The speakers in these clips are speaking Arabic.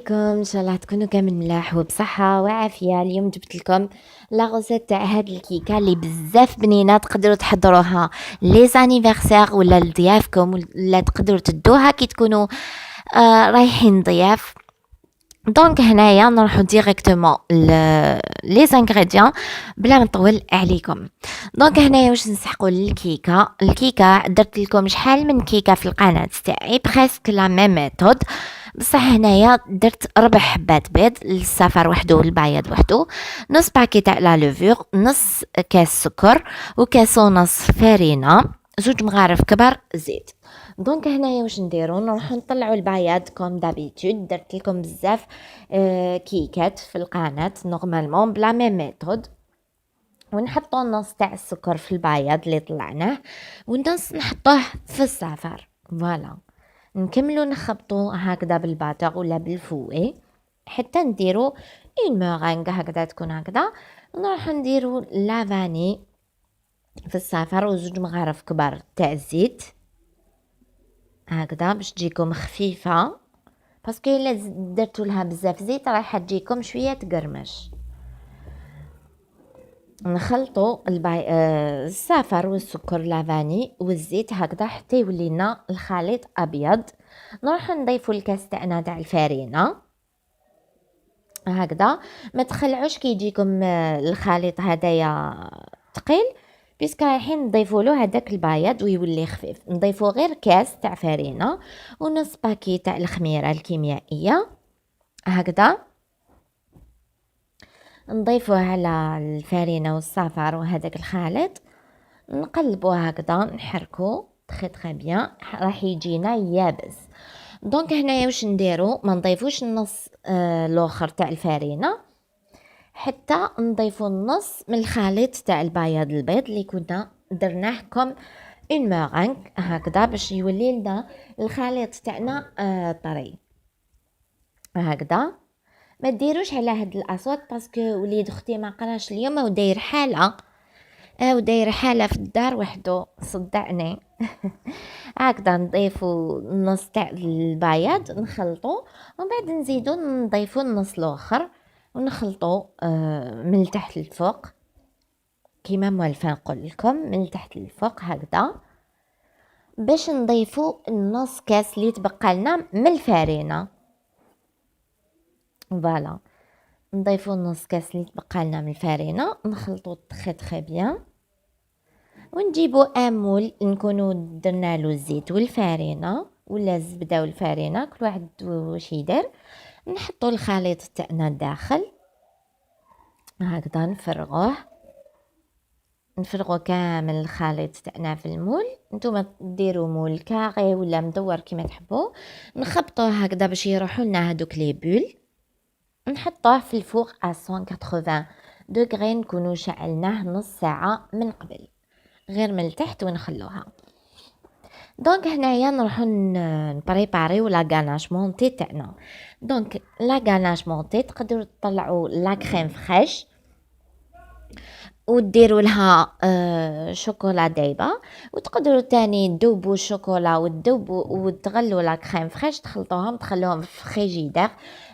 عليكم، ان شاء الله تكونوا كامل ملاح وبصحه وعافيه. اليوم جبت لكم لا غوسيت تاع هاد الكيكه اللي بزاف بنينه، تقدروا تحضروها لي زانيفرسير ولا لضيافكم، ولا تقدروا تدوها كي تكونوا رايحين ضياف. دونك هنايا نروحو ديريكتومون لي زانغريديون بلا ما نطول عليكم. دونك هنايا واش نسحقوا الكيكه درت لكم شحال من كيكه في القناه تاعي بريسك لا ميم ميثود، بصح هنايا درت 4 حبات بيض، الصفر وحده والبياض وحده، نص باكيت تاع لا لوفور، نص كاس سكر، وكاس ونص فرينه، 2 مغارف كبار زيت. دونك هنايا واش نديرو، نروحو نطلعو البياض كوم دابيتود. درت لكم بزاف كيكات في القناه نورمالمون بلا ميم ميثود، ونحطو النص تاع السكر في البياض اللي طلعناه، والنص نحطوه في الصفر. فوالا نكملو نخبطو هكذا بالباتور ولا بالفوي حتى نديرو اون مورينغ هكذا تكون هكذا. نروحو نديرو لافاني في الصفر و2 مغارف كبار تاع الزيت هكذا باش تجيكم خفيفه، باسكو الا درتو لها بزاف زيت رايحه تجيكم شويه تقرمش. نخلطوا الصفر والسكر لافاني والزيت هكذا حتى يولي لنا الخليط ابيض. نروح نضيفوا الكاس تاعنا تاع الفرينه هكذا. ما تخلعوش كي يجيكم الخليط هدايا ثقيل، بيسك رايحين نضيفوا له هذاك البياض ويولي خفيف. نضيفوا غير كاس تاع فرينه ونص باكي تاع الخميره الكيميائيه هكذا، نضيفوه على الفرينه والصفر وهذاك الخليط، نقلبوه هكذا نحركو تري بيان، راح يجينا يابس. دونك هنايا واش نديرو، ما نضيفوش النص الاخر تاع الفرينه، حتى نضيفو النص من الخليط تاع البيض اللي كنا درناه كوم اون مورينغ هكذا، باش يولي لنا الخليط تاعنا طري هكذا. ما ديروش على هاد الاصوات باسكو وليد اختي ما قراش اليوم وداير حاله في الدار وحده صدعني. هكذا نضيفو النص تاع البياض نخلطو، ومن بعد نزيدو نضيفو النص الاخر ونخلطو من التحت للفوق كيما موالفه نقول لكم، من التحت للفوق هكذا، باش نضيفو النص كاس اللي تبقى لنا من الفرينه. فوالا نضيفو النص كاس اللي تبقى لنا من الفرينه، نخلطو تري بيان، ونجيبو امول نكونو درنا له الزيت والفرينه ولا الزبده والفرينه كل واحد واش يدير. نحطو الخليط تاعنا داخل هكذا، نفرغوه كامل الخليط تاعنا في المول. نتوما ديروا مول كاري ولا مدور كيما تحبوا، نخبطوه هكذا باش يروحوا لنا هذوك لي بول. نحطوه في الفوق 180 دوغري، نكونوا شعلناه نص ساعه من قبل غير من التحت ونخلوها. دونك هنايا نروحو نبريباريو لا غاناش مونتي تاعنا. دونك لا غاناش مونتي تقدروا تطلعوا لا كريم فريش وديروا لها شوكولا دايبه، وتقدروا تاني تذوبوا الشوكولا وتغلوا لا كريم فريش، تخلطوهم تخلوهم في فريجيدير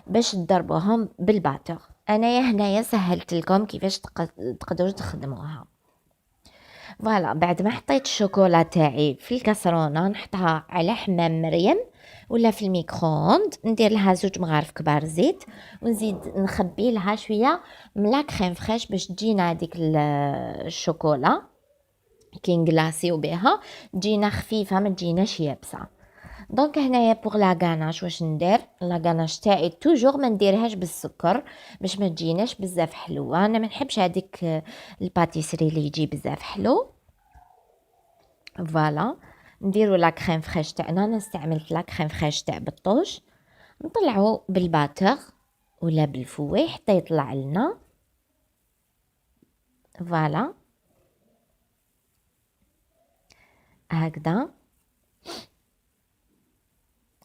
باش تضربوهم بالباتور. انايا هنايا سهلت لكم كيفاش تقدروا تخدموها. فوالا بعد ما حطيت الشوكولا تاعي في الكاسرونه نحطها على حمام مريم ولا في الميكرووند، ندير لها 2 مغارف كبار زيت، ونزيد نخبي لها شويه من لا كريم فريش باش تجينا هذيك الشوكولا كي نغلاسيو بها تجينا خفيفه ما تجيناش يابسه. دونك هنايا بوغ لا غاناش واش ندير، لا غاناش تاعي توجور ما نديرهاش بالسكر باش ما تجيناش بزاف حلوه. انا ما نحبش هذيك الباتيسري اللي يجي بزاف حلو. فوالا نديرو لا كريم فريش تاعنا، انا استعملت لا كريم فريش تاع بالطوش، نطلعو بالباتر ولا بالفوي حتى يطلع لنا. فوالا هكذا،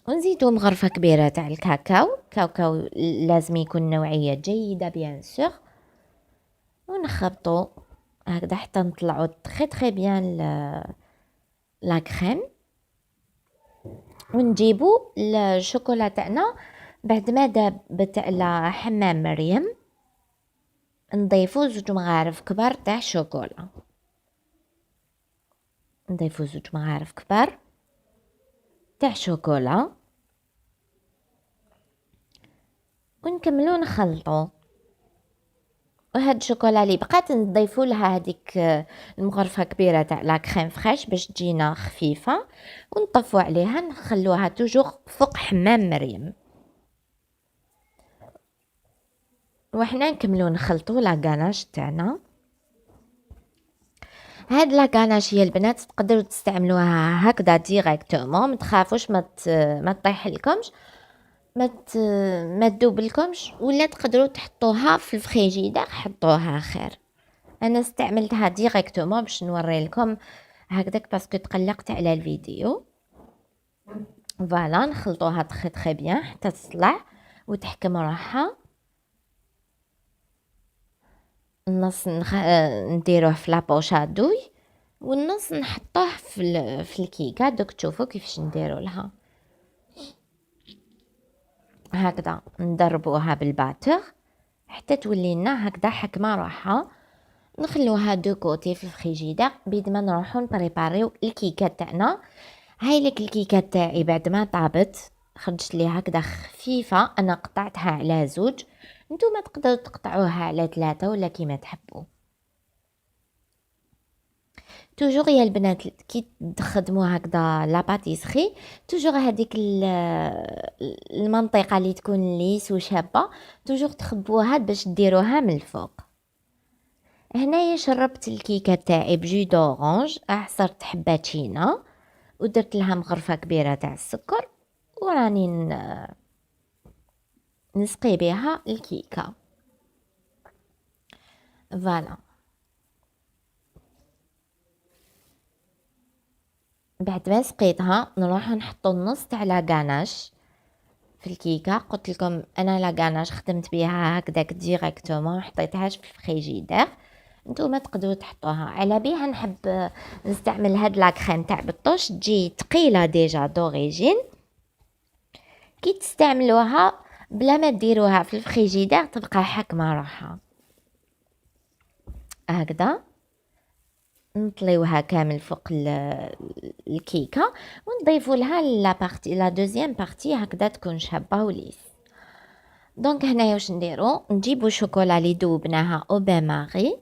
ونزيدو مغرفه كبيره تاع الكاكاو لازم يكون نوعيه جيده بيان سور، ونخبطو هكذا حتى نطلعو تري بيان لا كريم. ونجيبو الشوكولا تاعنا بعد ما دابت على حمام مريم نضيفو 2 مغارف كبار تاع شوكولا، نضيفو 2 مغارف كبار تاع شوكولا ونكملو نخلطو. وهاد الشوكولا اللي بقات نضيفو لها هذيك المغرفه كبيره تاع لا كريم فريش باش تجينا خفيفه، ونطفو عليها نخلوها توجور فوق حمام مريم. وحنا نكملو نخلطو لا غاناش تاعنا. هاد لا غاناش هي البنات تقدروا تستعملوها هكذا ديريكتومون، ما تخافوش ما تطيح لكمش، ما تدوبلكمش، ولا تقدروا تحطوها في الفريجيدير حطوها خير. انا استعملتها ديريكتومون باش نوري لكم هكذاك باسكو تقلقت على الفيديو. فوالا نخلطوها تري بيان حتى تطلع وتحكم روحها. النص نديروه في لابوش ادوي، والنص نحطوه في الكيكه. دوك تشوفوا كيفاش نديرو لها هكذا، ندربوها بالباتر حتى تولي لنا هكذا حكمه روحها. نخلوها دو كوتي في الفريجيدير بيد ما نروحو نبريباريو الكيكه تاعنا. هاي لك الكيكه تاعي بعد ما طابت خرجت لي هكذا خفيفه، انا قطعتها على 2، نتوما تقدروا تقطعوها على 3 ولا كيما تحبوا. توجور يا البنات كي تخدموا هكذا لا باتيسري توجور هذيك المنطقه اللي تكون ليس وشابه توجور تخبوها باش ديروها من الفوق. هنايا شربت الكيكه تاعي بجو دورانج، عصرت حباتينا ودرت لها مغرفه كبيره تاع السكر، وراني نسقي بها الكيكه. فوالا بعد ما سقيتها نروح نحطو النص تاع لا غاناش في الكيكه. قلت لكم انا لا غاناش خدمت بها هكذاك ديريكتومون، حطيتهاش في الفريجيدير. نتوما تقدروا تحطوها على بها. نحب نستعمل هاد لا كريم تاع بالطوش تجي تقيله ديجا دوريجين، كي تستعملوها بلا ما ديروها في الفريجيدير تبقى حكمه روحها هكذا. نطليوها كامل فوق الكيكه ونضيفوا لها لا بارتي لا دوزيام بارتي هكذا تكون شابه وليس. دونك هنايا واش نديرو، نجيبو شوكولا اللي ذوبناها او بان ماغي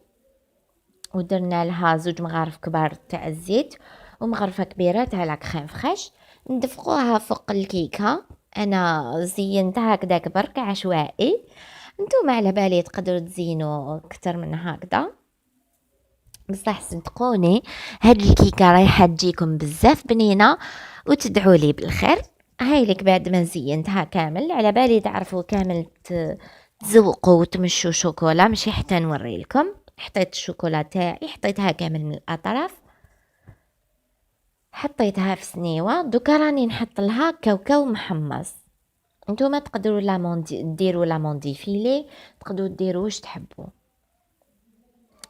ودرنا لها 2 مغارف كبار تاع الزيت ومغرفه كبيره تاع لا كريم فريش، ندفقوها فوق الكيكه. انا زينتها هكذاك برك عشوائي، نتوما على بالي تقدروا تزينوا اكثر من هكذا، بصح صدقوني هاد الكيكه رايحه تجيكم بزاف بنينه وتدعوا لي بالخير. هاي لك بعد ما زينتها كامل على بالي تعرفوا كامل تزوقوا وتمشوا شوكولا، ماشي حتى نوري لكم. حطيت الشوكولا تاعي حطيتها كامل من الاطراف، حطيتها في سنيوه. دوكا راني نحط لها كاوكاو محمص. نتوما تقدروا ديروا لامون ديفيلي، تقدروا ديروا واش تحبوا،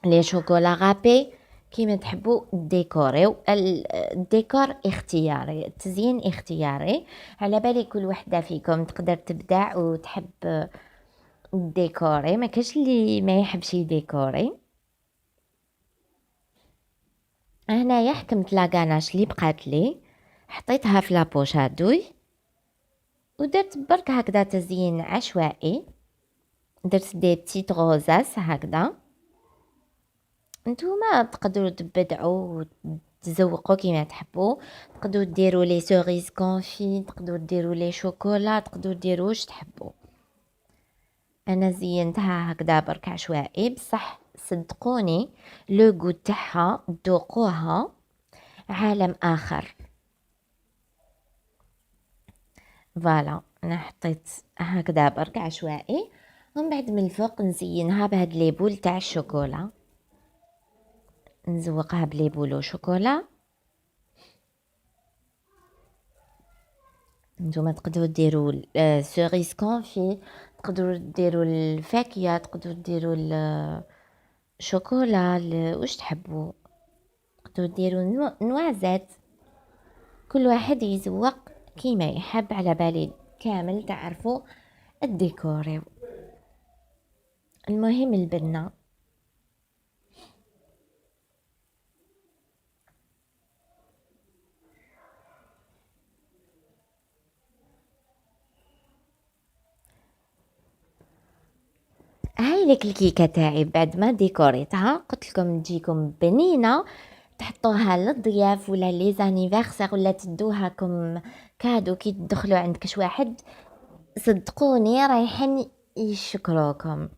لي شوكولا غابي كيما تحبوا ديكوريو. الديكور اختياري، التزيين اختياري، على بالي كل وحده فيكم تقدر تبدع وتحب الديكوري، ما كاش اللي ما يحبش يديكوري. هنايا حكمت لا غاناش اللي بقات لي حطيتها في لابوش هادوي ودرت برك هكذا تزيين عشوائي. درت دي بتيت غوزاس هكذا، نتوما تقدروا تبدعوا وتزوقوا كيما تحبوا. تقدروا ديروا لي سوريز كونفي، تقدروا ديروا لي شوكولا، تقدروا ديروا واش تحبوا. انا زينتها هكذا برك عشوائي، بصح صدقوني لو غو تاعها ذوقوها عالم اخر. فوالا انا حطيت هكذا برك عشوائي، ومن بعد من الفوق نزينها بهاد لي بول تاع الشوكولا، نزوقها بلي بولو شوكولا. نتوما تقدروا ديروا سوريز كونفي، تقدروا ديروا الفاكهه، تقدروا ديروا الشوكولا واش تحبوا، تقدروا ديروا نوازات. كل واحد يزوق كيما يحب، على بالي كامل تعرفوا الديكوريو. المهم البنة. هاي لك الكيكة تاعي بعد ما ديكوريتها، قلت لكم تجيكم بنينة، تحطوها للضياف ولا لي زانيفرسير ولا تدوها كم كادو كي تدخلوا عند كش واحد، صدقوني رايحين يشكروكم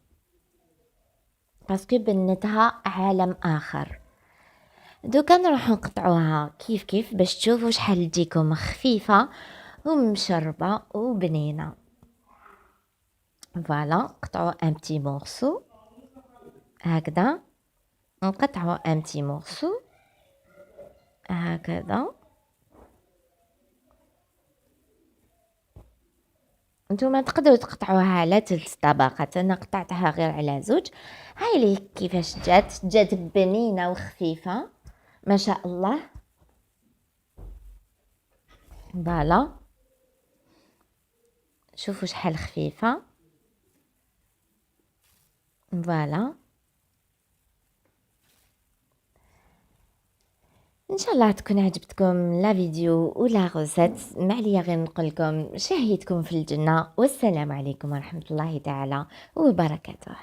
باسكو بنتها عالم اخر. دوكا نروحو نقطعوها كيف كيف باش تشوفوا شحال تجيكم خفيفة ومشربة وبنينة. فوالا قطعوا ان بتي مورسو هكذا، نقطعوا ان بتي مورسو هكذا. نتوما تقدروا تقطعوها على 3 طبقات، انا قطعتها غير على 2. هاي لي كيفاش جات بنينه وخفيفه ما شاء الله. فوالا شوفوا شحال خفيفه. فوالا ان شاء الله تكون عجبتكم لا فيديو ولا غوسيت. ما عليا غير نقول لكم شهيتكم في الجنه، والسلام عليكم ورحمه الله تعالى وبركاته.